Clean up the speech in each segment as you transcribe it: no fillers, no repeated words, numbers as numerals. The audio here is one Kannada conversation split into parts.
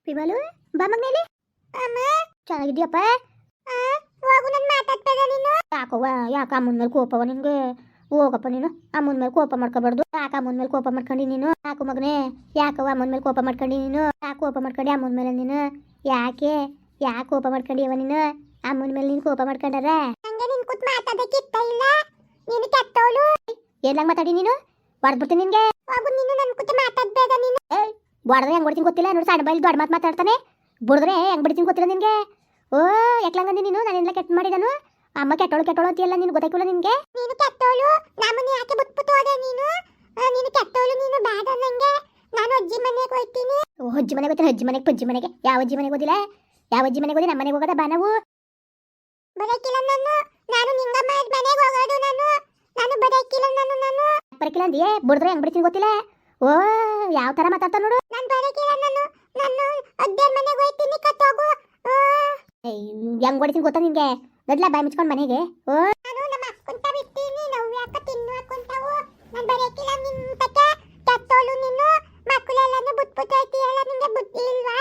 ವಿಮಲು ಬಾ ಮಗನೇಲಿ. ಅಮ್ಮ ಚೆನ್ನಾಗಿದ್ಯಪ್ಪ? ಹೋಗು, ನಾನು ಮಾತಾಡ್ಬೇಡ ನೀನು. ಯಾಕವ್ವ, ಯಾಕೆ ಅಮ್ಮನ ಮೇಲೆ ಕೋಪವ ನಿನ್ಗೆ? ಹೋಗಪ್ಪ ನೀನು, ಅಮ್ಮನ ಮೇಲೆ ಕೋಪ ಮಾಡ್ಕೋಬಾರ್ದು. ಯಾಕೆ ಅಮ್ಮನ ಮೇಲೆ ಕೋಪ ಮಾಡ್ಕೊಂಡಿ ನೀನು? ಯಾಕೆ ಮಗನೇ, ಯಾಕವ್ವ ಅಮ್ಮನ ಮೇಲೆ ಕೋಪ ಮಾಡ್ಕೊಂಡಿ ನೀನು? ಯಾಕೆ ಕೋಪ ಮಾಡ್ಕೊಂಡಿ ಅಮ್ಮನ ಮೇಲೆ ನೀನು? ಯಾಕೆ ಕೋಪ ಮಾಡ್ಕೊಂಡಿಯವ ನೀನು? ಅಮ್ಮನ ಮೇಲೆ ನೀನು ಕೋಪ ಮಾಡ್ಕೊಂಡಾರ? ನಂಗೆ ನಿನ್ ಕೂತ್ ಮಾತಾಡಕ್ಕೆ ಇಷ್ಟ ಇಲ್ಲ. ನೀನು ಕೆಟ್ಟವಳು. ಏನ್ಲಂಗ್ ಮಾತಾಡಿ ನೀನು? ಹೊಡೆದ್ಬಿಡ್ತೀನಿ ನಿನ್ಗೆ. ಹೋಗು, ನೀನು ನನ್ನ ಕೂತ್ ಮಾತಾಡ್ಬೇಡ ನೀನು. ಬಡ್ದ್ರೆ ಹೆಂಗ್ ಬಿಡ್ತೀನಿ ಗೊತ್ತಿಲ್ಲ ನೋಡಿ, ಸಣ್ಣ ಬೈಲಿ ದೊಡ್ಡ ಮಾತು ಮಾತಾಡ್ತಾನೆ. ಬುಡ್ದ್ರೆ ಹೆಂಗ್ ಬಿಡ್ತೀನಿ ಗೊತ್ತಿಲ್ಲ ನಿನ್ಗೆ. ಓ ಯಾಕ್ಲಂಗಂದಿ ನೀನು? ನಾನೆಲ್ಲ ಕೆಟ್ಟ ಮಾಡಿದನು? ಅಮ್ಮ ಕೆಟ್ಟೋಳು ಅಂತೀಯಲ್ಲ, ನೀನು ಗೊತ್ತಾಗಿಲ್ಲ ನಿನ್ಗೆ? ನೀನು ಕೆಟ್ಟವಳು. ನಮ್ಮನ್ನ ಯಾಕೆ ಬಿಟ್ಬಿಟ್ಟು ಹೋದೆ ನೀನು? ನೀನು ಕೆಟ್ಟವಳು, ನೀನು ಬೇಡ ನಂಗೆ. ನಾನು ಅಜ್ಜಿ ಮನೆಗೆ ಹೋಗ್ತೀನಿ. ಅಜ್ಜಿ ಮನೆಗೆ ಹೋಗ್ತೀನಿ. ಅಜ್ಜಿ ಮನೆಗೆ ಪಜ್ಜಿ ಮನೆಗೆ? ಯಾವ ಅಜ್ಜಿ ಮನೆಗೆ ಹೋದಿಲ್ಲ? ಯಾವ ಅಜ್ಜಿ ಮನೆಗೆ ಹೋದಿ? ನಮ್ಮ ಮನೆಗೆ ಹೋಗೋದ ಬಾ ನಾವು. ಬರಕಿಲ್ಲ ನಾನು ನಿಂಗಮ್ಮ ಮನೆಗೆ ಹೋಗೋದು. ನಾನು ಬರಕಿಲ್ಲ. ನಾನು ಬರಕಿಲ್ಲ ಅಂದಿಯೇ? ಬುಡ್ದ್ರೆ ಹೆಂಗ್ ಬಿಡ್ತೀನಿ ಗೊತ್ತಿಲ್ಲ. ಓ ಯಾವ ತರ ಮಾತಾಡ್ತಾ ನೋಡು. ನಾನು ಬರಕಿಲ್ಲ. ನಾನು ಅಜ್ಜಿ ಮನೆಗೆ ಹೋಗ್ತೀನಿ. ಕತ್ತೋಗು. ಹೆಂಗ್ ಹೊಡಿತೀನಿ ಗೊತ್ತಾ ನಿನ್ಗೆ? ದೊಡ್ಡ ಬಾಯಿ ಮುಚ್ಕೊಂಡು ಮನೆಗೆ. ಓ ನಾನು ನಮ್ಮ ಅಕ್ಕಂತ ಬಿಡ್ತೀನಿ. ನಾವು ಯಾಕೆ ತಿನ್ನು ಹಾಕೊಂತಾವು? ನಾನು ಬರಕಿಲ್ಲ. ನಿನ್ ತಕ್ಕೆ ಕೆಟ್ಟೋಳು ನೀನು. ಮಕ್ಕಳೆಲ್ಲನೂ ಬಿಟ್ಬಿಟ್ಟು ಹೋಯ್ತೀಯಲ್ಲ, ನಿಂಗೆ ಬುದ್ಧಿ ಇಲ್ವಾ?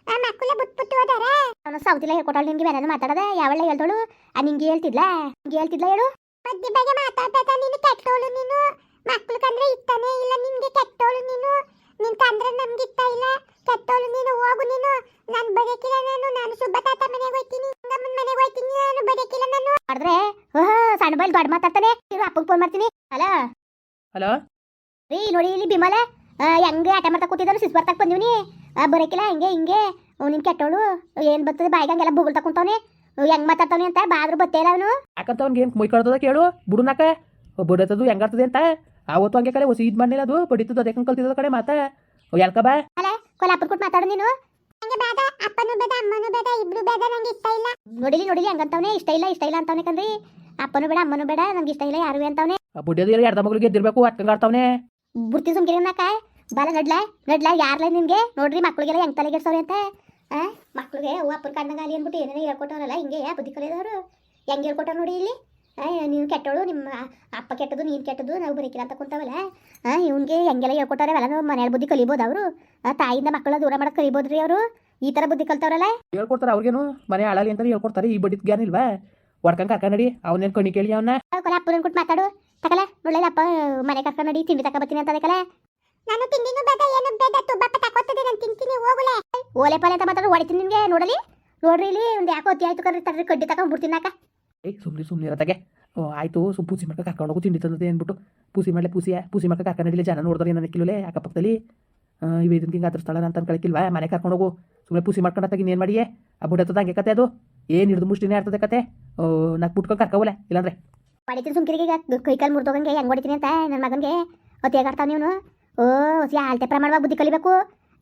ಆ ಮಕ್ಕಳ ಬಿಟ್ಬಿಟ್ಟು ಹೋದಾರ. ಅವನು ಸೌತಿಲ್ಲ ಹೇಳ್ಕೊಟ್ಟಾಳು ನಿನ್ಗೆ. ಬೇರೆ ಮಾತಾಡೋದ ಯಾವಳ್ಳ ಹೇಳ್ತಾಳು? ನಿಂಗೆ ಹೇಳ್ತಿದ್ಲ ಹೇಳು. ಅಜ್ಜಿ ಬಗ್ಗೆ ಮಾತಾಡ್ಬೇಕ. ನೀನು ಕೆಟ್ಟೋಳು. ನೀನು ಮಕ್ಕಳು ಕಂಡ್ರೆ ಇಷ್ಟನೇ ಇಲ್ಲ ನಿನ್ಗೆ. ಕೆಟ್ಟೋಳು ನೀನು. ನಿನ್ ಕಂಡ್ರೆ ನಮ್ಗೆ ಇಷ್ಟ ಇಲ್ಲ. ಕೆಟ್ಟೋಳು ನೀನು. ಹೋಗು ನೀನು. ನಾನು ಬರಕಿಲ್ಲ. ನಾನು ಸುಬ್ಬ ತಾತ ಮನೆಗೆ ಹೋಗ್ತೀನಿ. ನಮ್ಮನ ಮನೆಗೆ ಹೋಗ್ತೀನಿ. ನಾನು ಬರಕಿಲ್ಲ. ನಾನು ಮಾಡಿದ್ರೆ ಸಣ್ಣ ಬೈಲ್ ದೊಡ್ಡ ಮಾತಾಡ್ತಾನೆ. ಅಪ್ಪಗೆ ಫೋನ್ ಮಾಡ್ತೀನಿ. ಹಲೋ ರೀ, ನೋಡಿ ಇಲ್ಲಿ ಬಿಮಲ ಹೆಂಗೆ ಆಟ ಮಾಡ್ತಾ ಕೂತಿದ್ದಾನು. ಸಿಸ್ ಬರ್ತಾಕ್ ಬಂದಿವ್ನಿ. ಬರಕಿಲ್ಲ ಹಿಂಗೆ ನಿನ್ ಕೆಟ್ಟೋಳು. ಏನ್ ಬರ್ತದೆ ಬಾಯಿಗೆ ಹಂಗೆಲ್ಲ ಬುಗುಲ್ ತಕೊಂತವನೆ. ಹೆಂಗ್ ಮಾತಾಡ್ತಾವನಿ ಅಂತ ಬಾದ್ರು ಬತ್ತೇ ಇಲ್ಲ ಅವನು. ಯಾಕಂತ ಅವ್ನಿಗೆ ಏನು ಮೊಯ್ಕೊಳ್ತದ ಕೇಳು. ಬುಡುನಾಕ ಬಡತದು ಹೆಂಗಾರ್ತದೆ ಅಂತ ಆವತ್ತು ಹಂಗೆ ಕಡೆ ಹೊಸ ಇದು ಮಾಡಲಿಲ್ಲ. ಅದು ಬಡಿತದ ಅದಕ್ಕೆ ಕಲ್ತಿದ್ದ ಕಡೆ ಮಾತಾ ಎಲ್ಕ ಬಾ ಕೊಲ್ಲಾಪುರ ಕೊಟ್ಟು ಮಾತಾಡು ನೀನು. ನಂಗೆ ಬೇಡ. ಅಪ್ಪನೂ ಬೇಡ, ಅಮ್ಮನೂ ಬೇಡ, ಇಬ್ರು ಬೇಡ. ನಂಗೆ ಇಷ್ಟ ಇಲ್ಲ. ನೋಡಿಲಿ ಹೆಂಗಂತವನೆ. ಇಷ್ಟ ಇಲ್ಲ ಅಂತವನೆ ಕಣ್ರಿ. ಅಪ್ಪನೂ ಬೇಡ ಅಮ್ಮನೂ ಬೇಡ, ನಂಗೆ ಇಷ್ಟ ಇಲ್ಲ ಯಾರು ಅಂತವನೆ. ಬುಡ್ಡಿಯದು ಎರಡು ಮಗಳಿಗೆ ಗೆದ್ದಿರ್ಬೇಕು. ಅಟ್ಟಂಗೆ ಆಡ್ತಾವನೆ. ಬುರ್ತಿ ಸುಮ್ಕಿರಿ ನಾಕ ಬಾಲ ನಡ್ಲ ಯಾರ್ಲ ನಿನ್ಗೆ. ನೋಡ್ರಿ ಮಕ್ಳಿಗೆಲ್ಲ ಹೆಂಗ್ ತಲೆಗೆಡ್ಸವ್ರಿ ಅಂತ. ಮಕ್ಳಿಗೆ ಅಪ್ಪನ ಕಣ್ಣಾಗ ಅಲ್ಲಿ ಅಂದ್ಬಿಟ್ಟು ಏನೇನೋ ಹೇಳ್ಕೊಟ್ಟವ್ರಲ್ಲ. ಹಿಂಗೆ ಬುದ್ಧಿ ಕಲಿಯೋದವರು ಹೆಂಗೆ ಹೇಳ್ಕೊಟ್ಟಾರ ನೋಡಿ ಇಲ್ಲಿ. ನೀನು ಕೆಟ್ಟೋಳು, ನಿಮ್ಮ ಅಪ್ಪ ಕೆಟ್ಟದು, ನೀನು ಕೆಟ್ಟದು, ನಾವು ಬರೀಕಿಲ್ಲ ಅಂತ ಕುಂತಾವಲ್ಲ. ಇವ್ನಿಗೆ ಹೆಂಗೆಲ್ಲ ಹೇಳ್ಕೊಟ್ಟವ್ರೆ ಅವೆಲ್ಲ ನಾವು ಮನೆಯಲ್ಲಿ ಬುದ್ಧಿ ಕಲಿಬೋದು. ಅವರು ತಾಯಿಯಿಂದ ಮಕ್ಕಳ ದೂರ ಮಾಡೋಕೆ ಕಲಿಬೋದ್ರಿ ಅವರು. ಈ ಥರ ಬುದ್ಧಿ ಕಲ್ತವ್ರಲ್ಲ. ಹೇಳ್ಕೊಡ್ತಾರೆ ಅವ್ರಿಗೇನು ಮನೆ ಹಾಳಾಲಿ ಅಂತ ಹೇಳ್ಕೊಡ್ತಾರೆ. ಈ ಬಡ್ಡಿದ ಜ್ಞಾನ ಇಲ್ವಾ? ಹೊಡ್ಕಂಗೆ ಕರ್ಕೊಂಡಿ ಅವನೇನು ಕಣಿ ಕೇಳಿ ಅವನ್ನ. ಅಪ್ಪನ ಕೊಟ್ಟು ಮಾತಾಡು ತಕಲ. ನೋಡಲ್ಲ ಅಪ್ಪ ಮನೆ ಕರ್ಕೊಂಡಿ ತಿಂಡಿ ತಗೊಬತ್ತೀನಿ ಅಂತ ಅದಕ್ಕಲ್ಲ. ನಾನು ತಿಂಡಿನೂ ಬೇಡ, ಏನು ಬೇಡ. ತುಬ್ಬಪ್ಪ ತಕೋತದೆ, ನಾನು ತಿಂತೀನಿ. ಹೋಗುಲೆ. ಓಲೆ ಪಾಲೆ ಅಂತ ಮಾತಾಡು. ಹೊಡಿತೀನಿ ನಿನ್ಗೆ. ನೋಡ್ರಿ ಇಲ್ಲಿ ಒಂದು ಯಾಕೋ ಅತಿ ಆಯ್ತು ಕರ್ರಿ. ತಡ್ರಿ ಕಡ್ಡಿ ತಗೊಂಡ್ಬಿಡ್ತೀನಿ ನಾಕ. ಸುಮ್ಮನೆ ಇರತ್ತಾಗೆ. ಆಯಿತು. ಪೂಸಿ ಮಕ್ಕ ಕರ್ಕೊಂಡು ಹೋಗು ತಿಂಡಿ ತಂದದೆ ಅಂದ್ಬಿಟ್ಟು. ಪೂಸಿ ಮಕ್ಕ ಕರ್ಕೊಂಡಿ ಜನ ನೋಡಿದ್ರೆ ನನ್ನ ಕಿಲೋಲೆ ಅಕ್ಕಪಕ್ಕದಲ್ಲಿ ಇವು ಇದಕ್ಕೆ ಹಿಂಗೆ ಅದ್ರ ಸ್ಥಳ ಅಂತ ಅನ್ಕೊಳಕ್ಕಿಲ್ವಾ? ಮನೆ ಕರ್ಕೊಂಡು ಹೋಗು. ಸುಮ್ಮನೆ ಪೂಸಿ ಮಾಡ್ಕೊಂಡತ್ತಾಗ ಇನ್ನೇನು ಮಾಡಿಯೇ? ಆ ಬುಡತ್ತದ ಹಂಗೆ ಕತೆ ಅದು. ಏನು ಹಿಡಿದು ಮುಷ್ಟಿನೇ ಆಡ್ತದೆ ಕತೆ. ನಾಲ್ಕು ಬಿಟ್ಕೊಂಡು ಕರ್ಕೋಲೆ ಇಲ್ಲಾಂದ್ರೆ ಹೊಡಿತೀನಿ. ಸುಮ್ಕಿರಿಗೆ ಕೈ ಕಾಲು ಮುರಿದೋಗಂಗೆ ಹೆಂಗೆ ಹೊಡಿತೀನಿ ಅಂತ ನನ್ನ ಮಗನಿಗೆ ಒತ್ತಿಯಾಗಾಡ್ತಾವ ನೀವು. ಓ ಆಲ್ತೆ ಪ್ರಮಾಣವಾಗಿ ಬುದ್ಧಿ ಕಲಿಬೇಕು.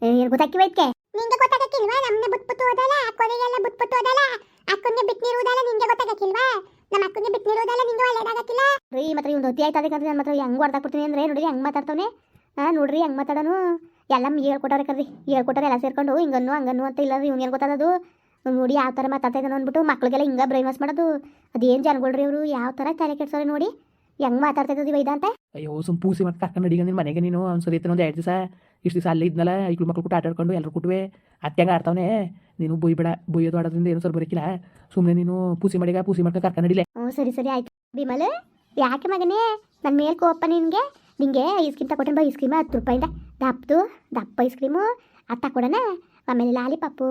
ಏನು ಗೊತ್ತಾಕಿವ ಇದಕ್ಕೆ? ನಿಂಗೆ ಗೊತ್ತಾಗಕ್ಕಿಲ್ವಾ? ನಮ್ಮನ್ನ ಬಿಟ್ಬಿಟ್ಟು ಹೋದಲ್ಲ, ಅಕ್ಕನಿಗೆಲ್ಲ ಬಿಟ್ಬಿಟ್ಟು ಹೋದಲ್ಲ. ಅಕ್ಕನಿಗೆ ಬಿಟ್ಟಿರುವುದಲ್ಲ ನಿಂಗೆ ಗೊತ್ತಾಗಕ್ಕಿಲ್ವಾ? ನಮ್ಮ ಅಕ್ಕನಿಗೆ ಬಿಟ್ಟಿರುವುದಲ್ಲ ನಿಂಗೆ ಒಳ್ಳೇದಾಗಕ್ಕಿಲ್ಲ ರೀ. ಮತ್ತೆ ಇವ್ನು ಒತ್ತಿ ಆಯ್ತು ಅದಕ್ಕೆ ನನ್ನ ಮಾತ್ರ ಹೆಂಗೆ ಹೊಡ್ದಾಕ್ಬಿಡ್ತೀನಿ ಅಂದರೆ ನೋಡ್ರಿ ಹೆಂಗೆ ಮಾತಾಡ್ತಾವನೆ. ನೋಡ್ರಿ ಹೆಂಗೆ ಮಾತಾಡೋನು. ಎಲ್ಲ ಹೇಳ್ಕೊಟ್ಟಾರೆ ಕರ್ರಿ. ಹೇಳ್ಕೊಟ್ಟಾರೆ ಎಲ್ಲ ಸೇರ್ಕೊಂಡು ಹಿಂಗನ್ನು ಹಂಗನ್ನು ಅಂತ ಇಲ್ಲ ರೀ. ಇವ್ನು ಏನು ಗೊತ್ತಾದದು ನೋಡಿ ಯಾವ ಥರ ಮಾತಾಡ್ತಾ ಇದ್ದಾನು ಅಂದ್ಬಿಟ್ಟು ಮಕ್ಳಿಗೆಲ್ಲ ಹಿಂಗೆ ಬ್ರೈನ್ ವಾಶ್ ಮಾಡೋದು. ಅದೇನು ಜನಗಳ್ರಿ ಇವರು ಯಾವ ಥರ ತಲೆ ಕೆಡ್ಸೋರೆ ನೋಡಿ. ಹೆಂಗೆ ಮಾತಾಡ್ತಾ ಇದ್ದದು ಇವ ಅಂತ. ಅಯ್ಯೋ ಪೂಸಿ ಮಾಡಿ ಕರ್ಕೊಂಡು ನಡಿಗ ನಿನ್ನ ಮನೆಗೆ ನೀನು. ಅವ್ನು ಸರಿ ಒಂದು 2 ದಿವಸ ಇಷ್ಟು ದಿವಸ ಅಲ್ಲೇ ಇದ್ನಲ್ಲ. ಈಗಲೂ ಮಕ್ಳು ಕೂಟ ಆಟಾಡ್ಕೊಂಡು ಎಲ್ಲರೂ ಕೂಟುವೆ ಅತ್ತೆಂಗೆ ಆಡ್ತಾವನೆ. ನೀನು ಬೊಯ್ಬೇಡ. ಬೊಯ್ಯೋದು ಆಡೋದ್ರಿಂದ ಏನು ಸರ್ ಬರೋಕ್ಕಿಲ್ಲ. ಸುಮ್ಮನೆ ನೀನು ಪೂಸಿ ಮಾಡ್ಕೊಂಡು ಕರ್ಕೊಂಡು ನಡಿಲೆ. ಸರಿ ಆಯ್ತು. ಬಿಮಲ್ ಯಾಕೆ ಮಗನೇ ನನ್ನ ಮೇಲೆ ಕೋಪ ನಿಂಗೆ ಐಸ್ ಕ್ರೀಮ್ ತಗೊಟ್ಟೆ ಬಾ. ಐಸ್ ಕ್ರೀಮ್ 10 ರೂಪಾಯಿಂದ ದಪ್ಪ ಐಸ್ ಕ್ರೀಮು ಅದು ತಗೊಡೋಣ. ಆಮೇಲೆ ಲಾಲಿಪಾಪು,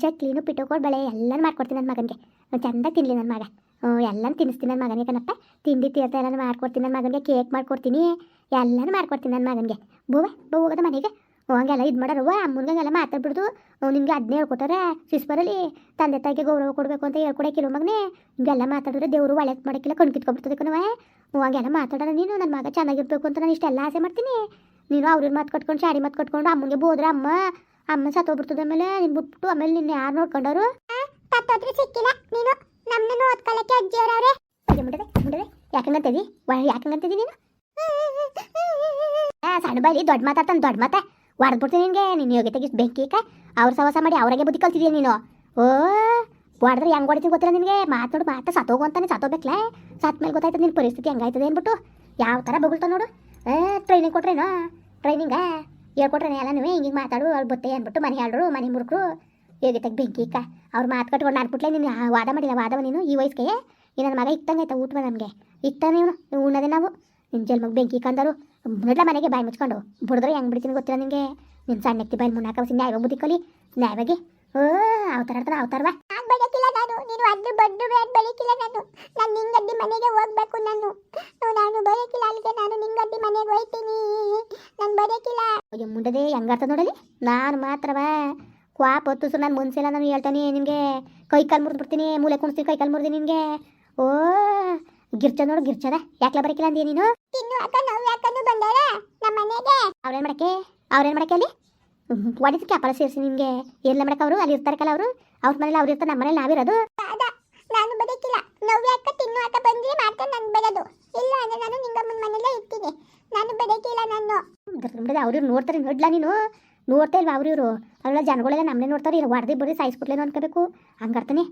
ಚಕ್ಲಿನು, ಪಿಟ್ಟೋಕೋಡ್ ಬಳೆ ಎಲ್ಲನೂ ಮಾಡ್ಕೊಡ್ತೀನಿ ನನ್ನ ಮಗನಿಗೆ. ಚೆಂದ ತಿನ್ನಲಿ ನನ್ನ ಮಗ. ಎಲ್ಲನೂ ತಿನ್ನಿಸ್ತೀನಿ ನನ್ನ ಮಗನಿಗೆ ಕಣಪ್ಪ. ತಿಂಡಿ ತೀರ್ಥ ಎಲ್ಲನೂ ಮಾಡ್ಕೊಡ್ತೀನಿ ನನ್ನ ಮಗನಿಗೆ. ಕೇಕ್ ಮಾಡ್ಕೊಡ್ತೀನಿ. ಎಲ್ಲನೂ ಮಾಡ್ಕೊಡ್ತೀನಿ ನನ್ನ ಮಗನಿಗೆ. ಹೋಗೋದ ಮನೆಗೆ ಹಂಗೆಲ್ಲ ಇದು ಮಾಡೋರು. ಅಮ್ಮನಿಗೆಲ್ಲ ಮಾತಾಡ್ಬಿಡ್ದು. ನಿನಗೆ ಅದನ್ನೇ ಹೇಳ್ಕೊಟ್ಟಾರೆ ಸಿಸ್ಪರಲ್ಲಿ. ತಂದೆ ತಾಯಿಗೆ ಗೌರವ ಕೊಡಬೇಕು ಅಂತ ಹೇಳ್ಕೊಡಕ್ಕಿಲ್ಲ ಮಗನೇ. ಹಿಂಗೆಲ್ಲ ಮಾತಾಡಿದ್ರೆ ದೇವರು ಒಳ್ಳೆದು ಮಾಡೋಕ್ಕಿಲ್ಲ. ಕಣ್ ಕಿತ್ಕೊಬಿಡ್ತದೆ ಕಣವ. ಹಂಗೆಲ್ಲ ಮಾತಾಡೋಣ ನೀನು. ನನ್ನ ಮಗ ಚೆನ್ನಾಗಿರ್ಬೇಕು ಅಂತ ನಾನು ಇಷ್ಟೆಲ್ಲ ಆಸೆ ಮಾಡ್ತೀನಿ. ನೀನು ಅವ್ರನ್ನ ಮಾತು ಕಟ್ಕೊಂಡು ಶಾಡಿ ಮಾತು ಕಟ್ಕೊಂಡು ಅಮ್ಮನಿಗೆ ಬೋದ್ರೆ ಅಮ್ಮ ಸತ್ತೋಗ್ಬಿಡ್ತದೆ. ಆಮೇಲೆ ನೀನು ಬಿಟ್ಬಿಟ್ಟು ಆಮೇಲೆ ನಿನ್ನ ಯಾರು ನೋಡ್ಕೊಂಡವರು? ತತ್ತೋದ್ರೆ ಸಿಕ್ಕಿಲ್ಲ ನೀನು. ನಮ್ಮನ್ನ ಓದ್ಕೊಳ್ಳಕ್ಕೆ ಅಜ್ಜಿಯವರವ್ರೆ. ಮುಂಡೆ ಯಾಕಂಗಂತಿದ್ದಿ ನೀನು? ಸಣ್ಣ ಬಾಯಿ ದೊಡ್ಡ ಮಾತಾಡ್ತಾನೆ. ಹೊಡೆದ್ಬಿಡ್ತೀನಿ ನಿನಗೆ. ನೀನು ಯೋಗ್ಯತೆಗೆ ಬೆಂಕಿ ಅವ್ರ ಸವಾಸ ಮಾಡಿ ಅವ್ರಾಗೆ ಬುದ್ಧಿ ಕಲ್ತಿದ್ದೀಯ ನೀನು. ಓ ಹೊಡೆದ್ರೆ ಹೆಂಗೆ ಹೊಡಿತೀನಿ ಗೊತ್ತಿಲ್ಲ ನಿನಗೆ. ಮಾತು ಸತ್ತೋಗು ಅಂತಾನೆ. ಸತ್ತೋಗ್ಬೇಕಲ್ಲ. ಸತ್ ಮೇಲೆ ಗೊತ್ತಾಯ್ತದೆ ನಿನ್ನ ಪರಿಸ್ಥಿತಿ ಹೆಂಗಾಯ್ತದೆ ಅಂದ್ಬಿಟ್ಟು ಯಾವ ಥರ ಬೊಗಳ್ತಾವ ನೋಡು. ಟ್ರೈನಿಂಗ್ ಕೊಟ್ರೇನೋ? ಟ್ರೈನಿಂಗ ಹೇಳ್ಕೊಟ್ರೆ ಎಲ್ಲನೂ ಹಿಂಗೆ ಮಾತಾಡು ಅವ್ರು ಬತ್ತೆ ಅಂದ್ಬಿಟ್ಟು ಮನೆ ಹೇಳ್ರು ಮನೆ ಮುರುಕರು ಹೇಗೆ ಬೆಂಕಿ ಇಕ್ಕ ಅವ್ರು ಮಾತು ಕಟ್ಕೊಂಡು ಅನ್ಬಿಟ್ಲೆ ನೀನು ವಾದ ಮಾಡಿಲ್ಲ ವಾದವ ನೀನು ಈ ವಯಸ್ಸಿಗೆ ಈ ನನ್ನ ಮಗ ಇಟ್ಟಂಗೆ ಆಯ್ತಾ ಊಟವ ನಮಗೆ ಇಟ್ಟಾನೆ ಇವನು ಉಣ್ಣದೆ ನಾವು ನಿನ್ನ ಜಲ್ಮಗ್ ಬೆಂಕಿ ಕಂದರು ನೋಡ್ಲ ಮನೆಗೆ ಬಾಯಿ ಮುಚ್ಕೊಂಡು ಬುಡಿದ್ರೆ ಹೆಂಗೆ ಬಿಡ್ತೀನಿ ಗೊತ್ತಿಲ್ಲ ನಿನಗೆ ನಿನ್ನ ಸಣ್ಣಕ್ತಿ ಬಾಯಿ ಮುನ್ನಾಕ ನ್ಯಾಯವಾಗಿ ಬುದ್ಧಿ ಕಲಿ ನ್ಯಾಯವಾಗಿ ಅವತಾರ ಆಡ್ತಾರ ಅವತಾರವಾ ನಾನು ಬೆಳಕಿಲ್ಲ ನಾನು ನೀನು ಅದ್ರ ಬಡ್ಡು ಬೇಡ ಬೆಳಕಿಲ್ಲ ನಾನು ನಿಂಗಡ್ಡಿ ಮನೆಗೆ ಹೋಗ್ಬೇಕು ನಾನು ಬೆಳಕಿಲ್ಲ ಅಲ್ಲಿಗೆ ನಾನು ನಿಂಗಡ್ಡಿ ಮನೆಗೆ ಹೋಯ್ತೀನಿ ನಾನು ಬೆಳಕಿಲ್ಲ ಅಯ್ಯೋ ಮುಂಡದೆ ಹೆಂಗಾಡ್ತದ ನೋಡಲಿ ನಾನು ಮಾತ್ರವ ಕ್ವಾಪ್ ಹೊತ್ತು ನಾನು ಮುನ್ಸಿಲ್ಲ ನಾನು ಹೇಳ್ತಾನೆ ನಿನಗೆ ಕೈ ಕಾಲು ಮುರಿದ್ಬಿಡ್ತೀನಿ ಮೂಲೆ ಕುಣಿಸ್ತೀನಿ ಕೈ ಕಾಲು ಮುರಿದಿ ನಿನಗೆ ಓ ಗಿರ್ಚ ನೋಡು ಗಿರ್ಚದ ಯಾಕೆ ಬರಕಿಲ್ಲ ಅಂತೀಯ ನೀನು ತಿನ್ನು ಅಕ್ಕ ನಾವು ಯಾಕಂದು ಬಂದಾರ ನಮ್ಮ ಮನೆಗೆ ಅವ್ರೇನು ಮಾಡಕ್ಕೆ ಅಲ್ಲಿ ಒಡಿದ ಕ್ಯಾಪಲ ಸೇರಿಸಿ ನಿನಗೆ ಎಲ್ಲ ಮಾಡಕ್ಕೆ ಅವರು ಅಲ್ಲಿ ಇರ್ತಾರಕ್ಕಲ್ಲ ಅವ್ರ ಮನೇಲಿ ಅವ್ರು ಇರ್ತಾರೆ ನಮ್ಮ ಮನೇಲಿ ನಾವಿರೋದು ನಾನು ಬದುಕಿಲ್ಲ ನವ್ಯ ಅಕ್ಕ ತಿನ್ನು ಅಕ್ಕ ಬಂದ್ರೆ ಮಾತ್ರ ನಾನು ಬೆಳೆದು ಇಲ್ಲ ಅಂದ್ರೆ ನಾನು ನಿಂಗಮ್ಮನ ಮನೇಲೇ ಇರ್ತೀನಿ ನಾನು ಬದುಕಿಲ್ಲ ನಾನು ಅವ್ರು ನೋಡ್ತಾರೆ ನೋಡ್ಲಾ ನೀನು ನೋಡ್ತಾ ಇಲ್ವಾ ಅವ್ರು ಅವರೆಲ್ಲ ಜನಗಳೆಲ್ಲ ನಮ್ಮನೆ ನೋಡ್ತಾರೆ ಇರೋ ಹೊಡೆದು ಬರೀ ಸಾಯಿಸ್ಬಿಟ್ಲೇನೋ ಅನ್ಕೋಬೇಕು ಹಂಗಾರ್ತಾನೆ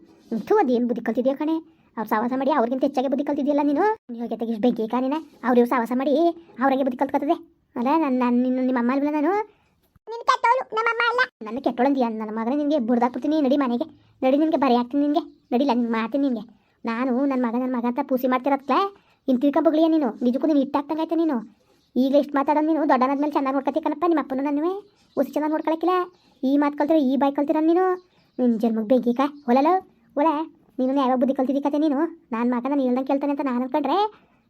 ಅದೇನು ಬುದ್ಧಿ ಕಲ್ತಿದ್ಯಾ ಕಣೆ ಅವ್ರು ಸಾವಾಸ ಮಾಡಿ ಅವ್ರಿಗಿಂತ ಹೆಚ್ಚಾಗಿ ಬುದ್ಧಿ ಕಲ್ತಿದ್ಯಲ್ಲ ನೀನು ಹೋಗಿ ತೆಗಿಸ್ ಬೆಂಕಿ ಕಾನಿನ ಅವ್ರು ಸಾವಾಸ ಮಾಡಿ ಅವ್ರಿಗೆ ಬುದ್ಧಿ ಕಲ್ತ್ಕೊತದೆ ಅಲ್ಲ ನಾನು ನಿಮ್ಮ ಅಮ್ಮ ಅಲ್ವಲ್ಲ ನಾನು ನಿನ್ ಕಟ್ಟೋಳು ನಮ್ಮಮ್ಮ ಅಲ್ಲ ನನ್ನ ಕೆಟ್ಟೋಳಂದಿಯ ನನ್ನ ಮಗನೇ ನಿನಗೆ ಬುಡ್ದಾಕ್ಬಿಡ್ತೀನಿ ನಡಿ ಮನೆಗೆ ನಡಿ ನಿನಗೆ ಬರಿ ಹಾಕ್ತೀನಿ ನಿನಗೆ ನಡಿಲ್ಲ ನಿನ್ಗೆ ಮಾಡ್ತೀನಿ ನಿನಗೆ ನಾನು ನನ್ನ ಮಗ ಅಂತ ಪೂಸಿ ಮಾಡ್ತಿರೋದ್ಕಲೆ ಇನ್ನು ತಿಳ್ಕೊಂಬೋಗ್ಲಿಯ ನೀನು ನಿಜಕ್ಕೂ ನೀನು ಇಟ್ಟಾಗ್ತಂಗಾಯ್ತು ನೀನು ಈಗ ಎಷ್ಟು ಮಾತಾಡೋದು ನೀನು ದೊಡ್ಡನಾದ್ಮೇಲೆ ಚೆನ್ನಾಗಿ ನೋಡ್ಕೊತಿ ಕಣಪ್ಪ ನಿಮ್ಮ ಅಪ್ಪನೂ ನನ್ನುವೆ ಉಸಿ ಚೆನ್ನಾಗಿ ನೋಡ್ಕೊಳಕ್ಕಿಲ್ಲ ಈ ಮಾತು ಕಲ್ತಿರೋ ಈ ಬಾಯ್ ಕಲ್ತಿರೋ ನೀನು ನಿನ್ನ ಜನ್ಮಕ್ಕೆ ಬೆಂಕಿ ಹೊಲಲ್ಲ ಒಲೆ ನೀನು ಯಾವಾಗ ಬುದ್ಧಿ ಕಲ್ತಿದ್ದಿ ಕತೆ ನೀನು ನಾನು ಮಗ ನಾನು ಹೇಳ್ದಂಗೆ ಕೇಳ್ತಾನೆ ಅಂತ ನಾನು ಅನ್ಕೊಂಡ್ರೆ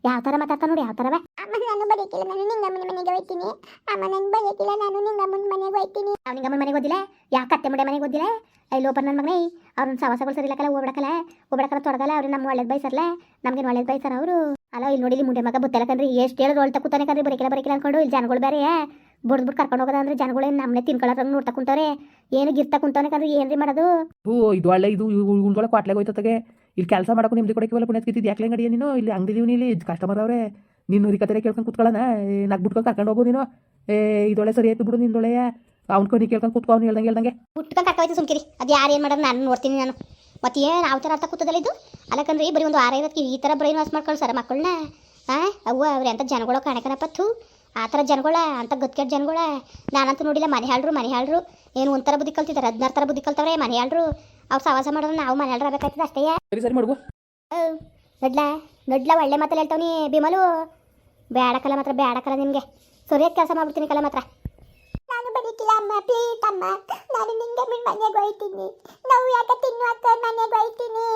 ಯಾವ ಥರ ಮಾತಾಡ್ತಾ ನೋಡಿ ಯಾವ ಥರವೇ ಅಮ್ಮ ನಾನು ಬದುಕಿಲ್ಲ ನಾನು ನಿಂಗಮ್ಮನ ಮನೆಗೆ ಹೋಯ್ತೀನಿ ಅಮ್ಮ ನಾನು ಬದುಕಿಲ್ಲ ನಾನು ನಿಂಗಮ್ಮನ ಮನೆಗೆ ಹೋಯ್ತೀನಿ ಅವ್ನು ನಿಂಗಮ್ಮನ ಮನೆಗೆ ಓದಿಲ್ಲ ಯಾವ ಕತ್ತೆ ಮುಡೆ ಮನೆಗೆ ಓದಿಲ್ಲ ಲೋಪರ್ ನನ್ನ ಮಗನೇ ಅವ್ರನ್ನ ಸವಾಸಗಳು ಸರಿಲಕ್ಕಲ್ಲ ಹೋಗ್ಬಿಡಕಲ್ಲ ತೊಡಗಲ್ಲ ಅವ್ರು ನಮ್ಮ ಒಳ್ಳೇದು ಬಯಸರ್ಲ ನಮ್ಗೇನು ಒಳ್ಳೇದು ಬಯಸರ ಅವರು ಅಲ್ಲ ಇಲ್ಲಿ ನೋಡಿ ಮುಂಡೆ ಮಗ ಬುತ್ತಲ್ಲ ಕಣ್ರಿ ಎಷ್ಟು ಹೇಳಿದ್ರು ಒಳ್ತಾ ಕೂತಾನೆ ಕಣ್ರಿ ಬರೀಕಿಲ್ಲ ಅನ್ಕೊಂಡು ಇಲ್ಲಿ ಜನಗಳು ಬೇರೆ ಬಡ್ದ್ಬಿಟ್ಟು ಕರ್ಕೊಂಡು ಹೋಗೋದ ಅಂದ್ರೆ ಜನಗಳೇನು ನಮ್ಮನೆ ತಿನ್ಕೊಳ್ಳೋದ್ರಂಗೆ ನೋಡ್ತಾ ಕುಂತವ್ರೆ ಏನು ಗಿರ್ತಾ ಕುಂತವನೆ ಕಣ್ರಿ ಏನ್ರಿ ಮಾಡೋದು ಇದು ಒಳ್ಳೆ ಇದು ಉಳ್ಕೊಳಕ್ಕೆ ಕ್ವಾಟ್ಲೆಗೆ ಹೋಯ್ತಗೆ ಇಲ್ಲಿ ಕೆಲಸ ಮಾಡೋಕೆ ನಿಮ್ದು ಕೊಡಕ್ಕೆ ಪುಣ್ಯ ಸ್ಕಿತ್ತಿದ್ದು ಯಾಕೆ ಗಡಿಯ ನೀನು ಇಲ್ಲಿ ಅಂಗಡಿ ಇಲ್ಲಿ ಕಸ್ಟಮರ್ ಅವರೇ ನೀನು ರಿಕತೆ ಕೇಳ್ಕೊಂಡು ಕೂತ್ಕೊಳ್ಳೋಣ ನಗ್ಬಿಟ್ಕೊಂಡು ಕರ್ಕೊಂಡು ಹೋಗು ನೀನು ಇದೊಳ್ಳೆ ಸರಿ ಆಯ್ತು ಬಿಡು ನಿಂದೊಳ್ಳೆ ಅವ್ನು ಕಣಿ ಕೇಳ್ಕೊಂಡು ಕೂತ್ಕೊ ಅವ್ನು ಹೇಳ್ದಂಗೆ ಹುಟ್ಕೊಂಡು ಕರ್ಕೋಯ್ತು ಸುಮ್ಕಿರಿ ಅದು ಯಾರು ಏನು ಮಾಡೋದು ನಾನು ನೋಡ್ತೀನಿ ನಾನು ಮತ್ತೆ ಏನು ಯಾವ ಥರ ಅರ್ಥ ಕೂತದಲ್ಲ ಇದು ಅಲ್ಲಕಂದ್ರೆ ಬರೀ ಒಂದು 6 ಇರೋದಕ್ಕೆ ಈ ಥರ ಬ್ರೈನ್ ವಾಶ್ ಮಾಡ್ಕೊಳ್ಳಿ ಸರ್ ಮಕ್ಕಳನ್ನ ಅವ್ರು ಎಂಥ ಜನಗಳು ಕಾಣಕನಪ್ಪತ್ತು ಆ ಥರ ಜನಗಳ ಅಂತ ಗೊತ್ತಿಗೆಟ್ಟ ಜನಗಳ ನಾನಂತೂ ನೋಡಿಲ್ಲ ಮನೆ ಹಾಳ್ರು ಏನು ಒಂಥರ ಬುದ್ಧಿ ಕಲ್ತಿದ್ದಾರೆ 16 ಥರ ಬುದ್ಧಿ ಕಲ್ತವ್ರೆ ಮನೆ ಹಾಳ್ರು ಅವ್ರು ಸವಾಸ ಮಾಡಿದ್ರೆ ನಾವು ಮನೆ ಹಾಳ್ರು ಆಗಬೇಕಾಗ್ತದೆ ಅಷ್ಟೇ ಸರಿ ಮಾಡುವ ನಡ್ಲ ಒಳ್ಳೆ ಮಾತಲ್ಲಿ ಹೇಳ್ತಾವನಿ ಬಿಮಲು ಬೇಡಕಲ್ಲ ಮಾತ್ರ ಬೇಡಕಲ್ಲ ನಿಮಗೆ ಸರಿಯಾದ ಕೆಲಸ ಮಾಡ್ಬಿಡ್ತೀನಿ ಕಲ್ಲ ಮಾತ್ರ ನಾನು ಬದುಕಿಲ್ಲ ಅಮ್ಮ ಪ್ಲೀಸ್ ಅಮ್ಮ ನಾನು ನಿಂಗಮ್ಮನ ಮನೆಗೆ ಹೋಯ್ತೀನಿ ನಾವು ಯಾಕೆ ತಿನ್ನು ಅಕ್ಕ ಮನೆಗೆ ಹೋಯ್ತೀನಿ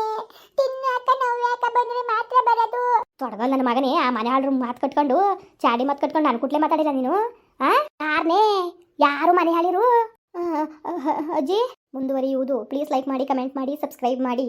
ತಿನ್ನು ಅಕ್ಕ ನಾವು ಯಾಕೆ ಬಂದ್ರೆ ಮಾತ್ರ ಬರೋದು ತೊಡಗಲ್ ನನ್ನ ಮಗನೇ ಆ ಮನೆ ಹಾಳ್ರು ಮಾತು ಕಟ್ಕೊಂಡು ಚಾಡಿ ಮಾತು ಕಟ್ಕೊಂಡು ನಾನು ಕುಟ್ಲೆ ಮಾತಾಡಿದ ನೀನು ಯಾರನೇ ಯಾರು ಮನೆ ಹಾಳಿರು ಅಜ್ಜಿ ಮುಂದುವರಿಯುವುದು ಪ್ಲೀಸ್ ಲೈಕ್ ಮಾಡಿ ಕಮೆಂಟ್ ಮಾಡಿ ಸಬ್ಸ್ಕ್ರೈಬ್ ಮಾಡಿ